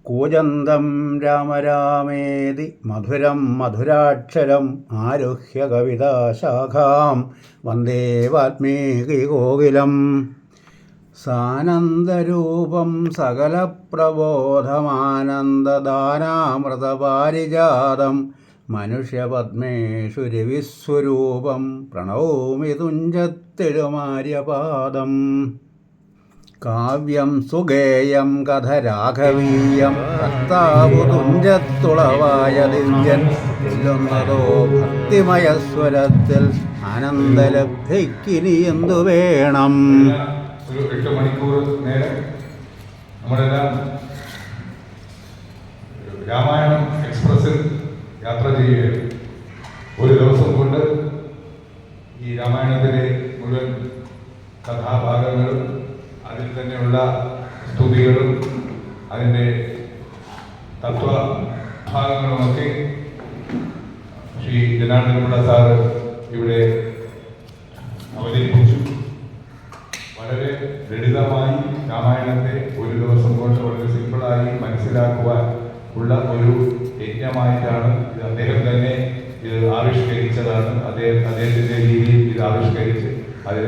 കൂജന്തം രാമരാമേതി മധുരം മധുരാക്ഷരം ആരുഹ്യ കവിതാശാഖാം വന്ദേ വാൽമീകികോകിലം. സാനന്ദരൂപം സകലപ്രബോധമാനന്ദദാനാമൃതപാരിജാതം മനുഷ്യപദ്മേഷു രവിസ്വരൂപം പ്രണൗമി തുഞ്ചത്തിടുമാര്യപാദം. കാവ്യം സുഗേയം കഥ രാഘവീയം കർത്താവു തുഞ്ചത്തുളവായ ദിവ്യൻ ചൊല്ലുന്നതോ ഭക്തിമയസ്വരത്തിൽ ആനന്ദലബ്ധിക്കിനി എന്തു വേണം. ഒരു 8 മണിക്കൂർ നേരം നമ്മളെല്ലാം രാമായണം എക്സ്പ്രസിൽ യാത്ര ചെയ്യുകയാണ്. ഒരു ദിവസം കൊണ്ട് ഈ രാമായണത്തിലെ മുഴുവൻ കഥാഭാഗങ്ങളും അതിൽ തന്നെയുള്ള സ്തുതികളും അതിൻ്റെ തത്വഭാഗങ്ങളുമൊക്കെ ശ്രീ ജനാർദ്ദനപിള്ള സാറ് ഇവിടെ അവതരിപ്പിച്ചു. വളരെ ലളിതമായി രാമായണത്തെ ഒരു ദിവസം കൊണ്ട് വളരെ സിമ്പിളായി മനസ്സിലാക്കുവാൻ ഉള്ള ഒരു യജ്ഞമായിട്ടാണ് ഇത്. അദ്ദേഹം തന്നെ ഇത് ആവിഷ്കരിച്ചതാണ്. അദ്ദേഹത്തിൻ്റെ രീതിയിൽ ഇത് ആവിഷ്കരിച്ച് അതിൽ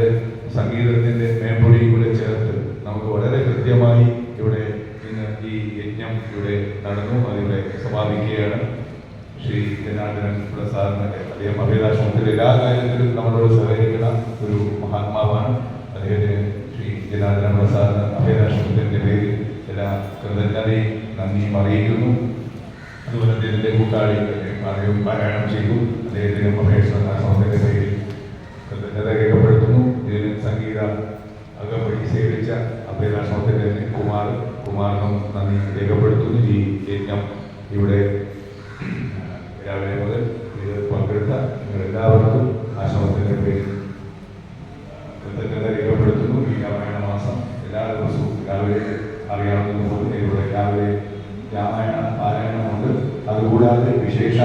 സംഗീതത്തിൻ്റെ മേമ്പൊടി കൂടെ ചേർത്ത് നമുക്ക് വളരെ കൃത്യമായി ഇവിടെ ഇന്ന് ഈ യജ്ഞം ഇവിടെ നടന്നു. അതിവിടെ സമാപിക്കുകയാണ്. ശ്രീ ജനാർദ്ദനൻ സാറിന് അദ്ദേഹം അഭയദാശ്രമത്തിലെ എല്ലാ കാര്യത്തിലും നമ്മളോട് സഹകരിക്കുന്ന ഒരു മഹാത്മാവാണ്. അദ്ദേഹത്തിന് ശ്രീ ജനാർദ്ദനൻ സാറിന് അഭയദാശ്രമത്തിൻ്റെ പേരിൽ എല്ലാ കൃതജ്ഞതയും നന്ദിയും അറിയിക്കുന്നു. അതുപോലെ അദ്ദേഹത്തിൻ്റെ കൂട്ടാളി അദ്ദേഹം പാരായണം ചെയ്തു. അദ്ദേഹത്തിനും അഭയദാശ്രമത്തിൻ്റെ പേരിൽ കൃതജ്ഞത രേഖപ്പെടുത്തുന്നു. ഇതിന് സംഗീത അകമ്പടി സേവിച്ച അഭയദാശ്രമത്തിൻ്റെ കുമാറിനും നന്ദി രേഖപ്പെടുത്തുന്നു. ഈ യജ്ഞം ഇവിടെ രാവിലെ മുതൽ ഇത് പങ്കെടുത്ത നിങ്ങളെല്ലാവർക്കും ആശ്രമത്തിൻ്റെ പേരിൽ കൃതജ്ഞത രേഖപ്പെടുത്തുന്നു. ഈ രാമായണ മാസം എല്ലാ ദിവസവും രാവിലെ അറിയാവുന്നതുപോലെ ഇവിടെ രാവിലെ രാമായണ പാരായണമുണ്ട്. അതുകൂടാതെ വിശേഷ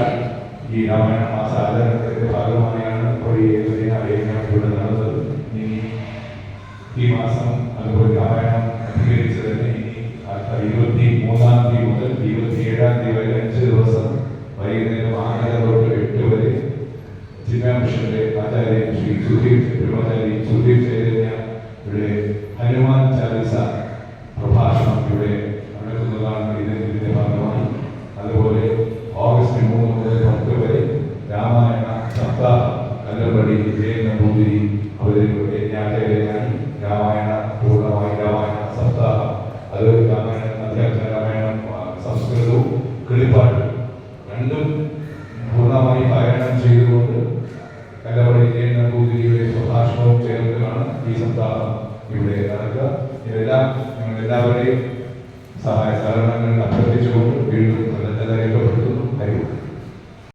ഈ രാമായണ മാസ ആചരണത്തിൻ്റെ ഭാഗമായാണ് ഇപ്പോൾ ഈ യജ്ഞം ഇവിടെ നടന്നത്. ഇനി ഈ മാസം അതുപോലെ രാമായണം അധികരിച്ച് തന്നെ ഇനി 23-ാം തീയതി മുതൽ 27-ാം തീയതി വരെ 5 ദിവസം വൈകുന്നേരം 6:30 തൊട്ട് 8 വരെ ജില്ലാമിഷന്റെ ആചാര്യൻ ശ്രീ സുധീർ ചൈതന്യ ഇവിടെ ഹനുമാൻ ചാലിസ പ്രഭാഷണം ഇവിടെ നടക്കുന്നതാണ്. ഇതിന്റെ ഭാഗമായി അതുപോലെ ഓഗസ്റ്റ് 3 മുതൽ 10 വരെ രാമായണ സപ്താഹം കല്ലമ്പടി നമ്പൂതിരി യജ്ഞാചാര്യനായി രാമായണ പൂർണ്ണമായി രാമായണ സപ്താഹം അത് രാമായണ അധ്യാത്മ രാമായണം സംസ്കൃതവും കിളിപ്പാട്ടും രണ്ടും പൂർണ്ണമായി പാരായണം ചെയ്തുകൊണ്ട് കല്ലമ്പടി നമ്പൂതിരിയുടെ പ്രഭാഷണവും ചേർന്നാണ് ഈ സപ്താഹം ഇവിടെ നടക്കുക. ഇതെല്ലാം നിങ്ങൾ എല്ലാവരെയും സഹായ സഹകരണങ്ങൾ അഭ്യർത്ഥിച്ചുകൊണ്ട് വീണ്ടും കൃതജ്ഞത രേഖപ്പെടുത്തുന്നു.